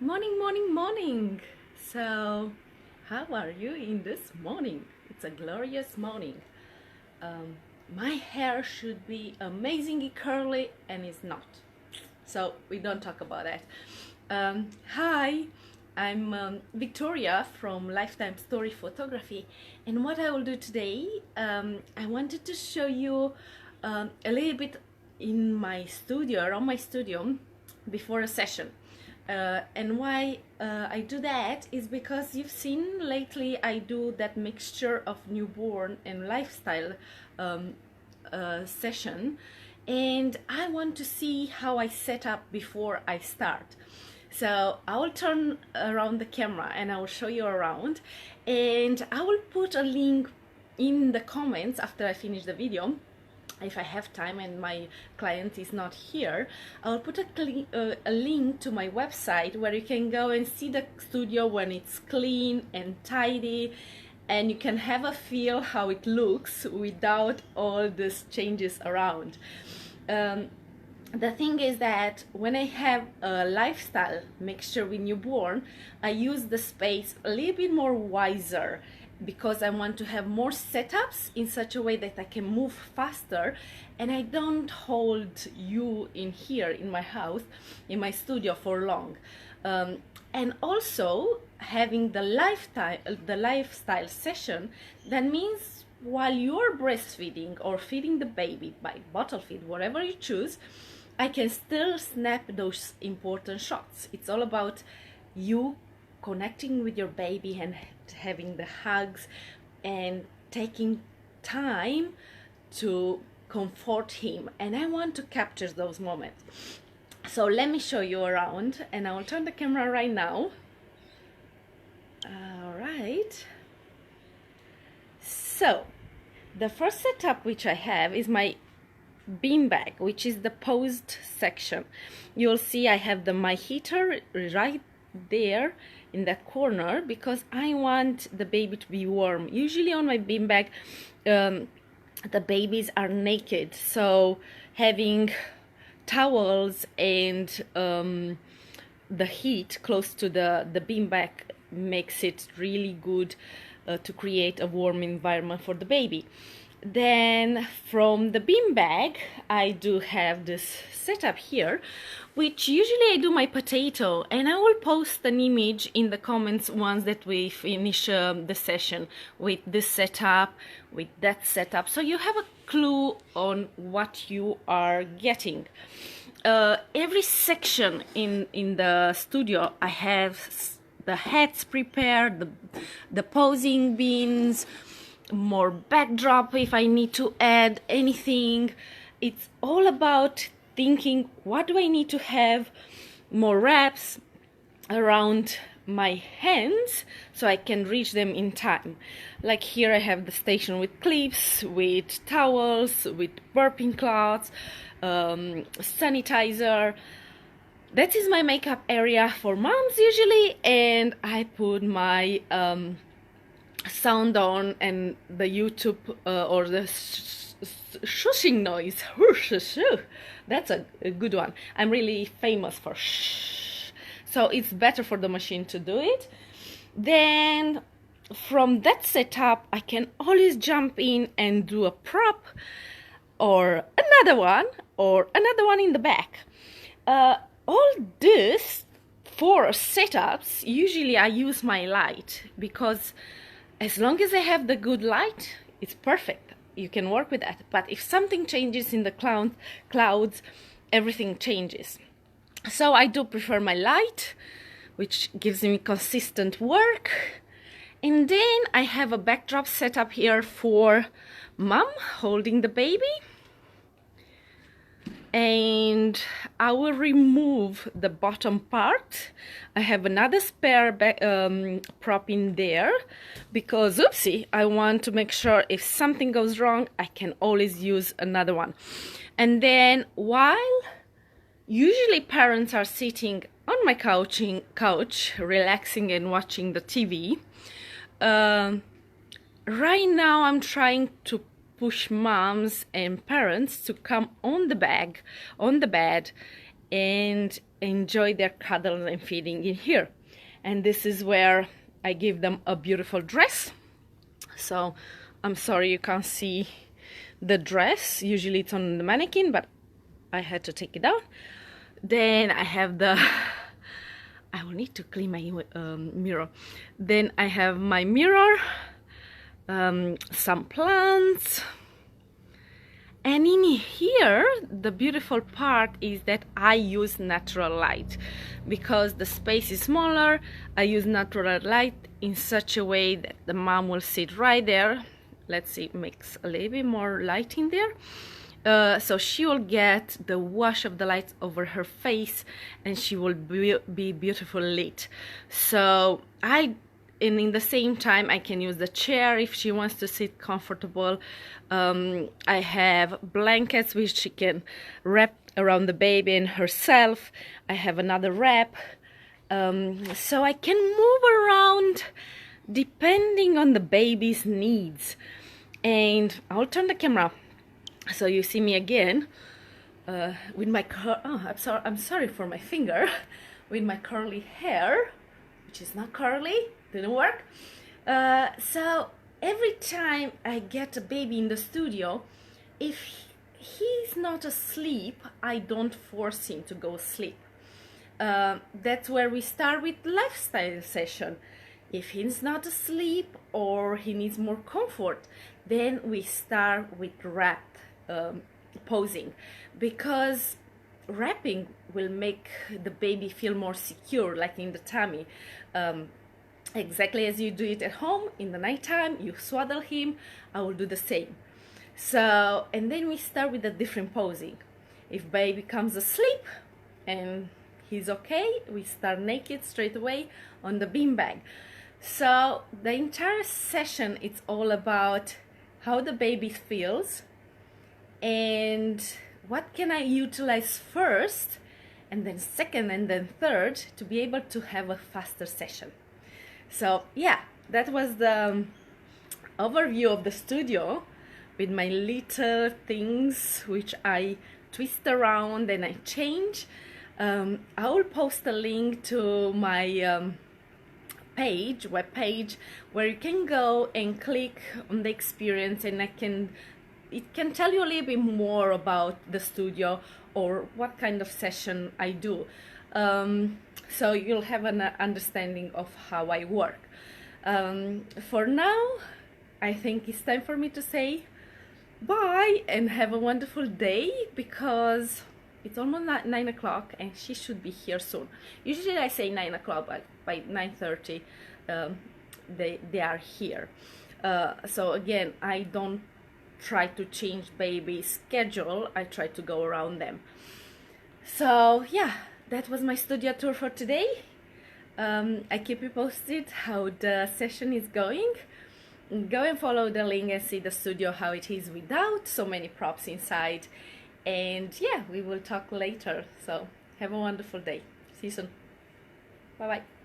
Morning, morning, morning. So, how are you in this morning? It's a glorious morning. Um, my hair should be amazingly curly and it's not. So, we don't talk about that. Hi, I'm Victoria from Lifetime Story Photography, and what I will do today, I wanted to show you a little bit in my studio, around my studio, before a session. And why I do that is because you've seen lately I do that mixture of newborn and lifestyle session, and I want to see how I set up before I start. So I will turn around the camera and I will show you around, and I will put a link in the comments after I finish the video. If I have time and my client is not here, I'll put a link to my website where you can go and see the studio when it's clean and tidy, and you can have a feel how it looks without all these changes around. The thing is that when I have a lifestyle mixture with newborn, I use the space a little bit more wiser, because I want to have more setups in such a way that I can move faster and I don't hold you in here in my house, in my studio for long. And also having the lifestyle session, that means while you're breastfeeding or feeding the baby by bottle feed, whatever you choose, I can still snap those important shots. It's all about you connecting with your baby and having the hugs and taking time to comfort him, and I want to capture those moments. So let me show you around, and I will turn the camera right now. All right, so the first setup which I have is my beanbag, which is the posed section. You'll see I have my heater right there in that corner because I want the baby to be warm. Usually on my beanbag the babies are naked, so having towels and the heat close to the beanbag makes it really good to create a warm environment for the baby. Then from the beanbag I do have this setup here, which usually I do my potato, and I will post an image in the comments once that we finish the session with this setup, with that setup, so you have a clue on what you are getting. Every section in the studio I have the hats prepared, the posing beans, more backdrop if I need to add anything. It's all about thinking, what do I need to have more wraps around my hands so I can reach them in time. Like here I have the station with clips, with towels, with burping cloths, sanitizer. That is my makeup area for moms usually, and I put my sound on and the YouTube or the shushing noise. That's a good one. I'm really famous for shh, so it's better for the machine to do it. Then from that setup I can always jump in and do a prop or another one in the back. All this for setups, usually I use my light, because as long as I have the good light, it's perfect. You can work with that. But if something changes in the clouds, everything changes. So I do prefer my light, which gives me consistent work. And then I have a backdrop set up here for mom holding the baby. And I will remove the bottom part. I have another spare prop in there because, oopsie, I want to make sure if something goes wrong I can always use another one. And then while usually parents are sitting on my couch relaxing and watching the TV, right now I'm trying to push moms and parents to come on the bed and enjoy their cuddles and feeding in here. And this is where I give them a beautiful dress. So I'm sorry you can't see the dress. Usually it's on the mannequin, but I had to take it down. Then I have the I will need to clean my mirror. Then I have my mirror, some plants, and in here the beautiful part is that I use natural light. Because the space is smaller, I use natural light in such a way that the mom will sit right there. Let's see, mix a little bit more light in there. So she will get the wash of the light over her face, and she will be beautifully lit. So and in the same time I can use the chair if she wants to sit comfortable. I have blankets which she can wrap around the baby and herself. I have another wrap, so I can move around depending on the baby's needs. And I'll turn the camera so you see me again with my I'm sorry for my finger with my curly hair, which is not curly, didn't work. So every time I get a baby in the studio, if he's not asleep, I don't force him to go sleep. That's where we start with lifestyle session. If he's not asleep or he needs more comfort, then we start with wrap posing, because wrapping will make the baby feel more secure, like in the tummy. Exactly as you do it at home in the nighttime, you swaddle him, I will do the same. So, and then we start with a different posing. If baby comes asleep and he's okay, we start naked straight away on the beanbag. So the entire session, it's all about how the baby feels and what can I utilize first, and then second, and then third, to be able to have a faster session. So yeah, that was the overview of the studio with my little things which I twist around and I change. I will post a link to my web page, where you can go and click on the experience, and it can tell you a little bit more about the studio or what kind of session I do. So you'll have an understanding of how I work. For now, I think it's time for me to say bye and have a wonderful day, because it's almost 9 o'clock and she should be here soon. Usually I say 9 o'clock, but by 9:30 they are here. So again, I don't try to change baby schedule, I try to go around them. So yeah, that was my studio tour for today. I keep you posted how the session is going. Go and follow the link and see the studio, how it is without so many props inside. And yeah, we will talk later. So have a wonderful day. See you soon. Bye bye.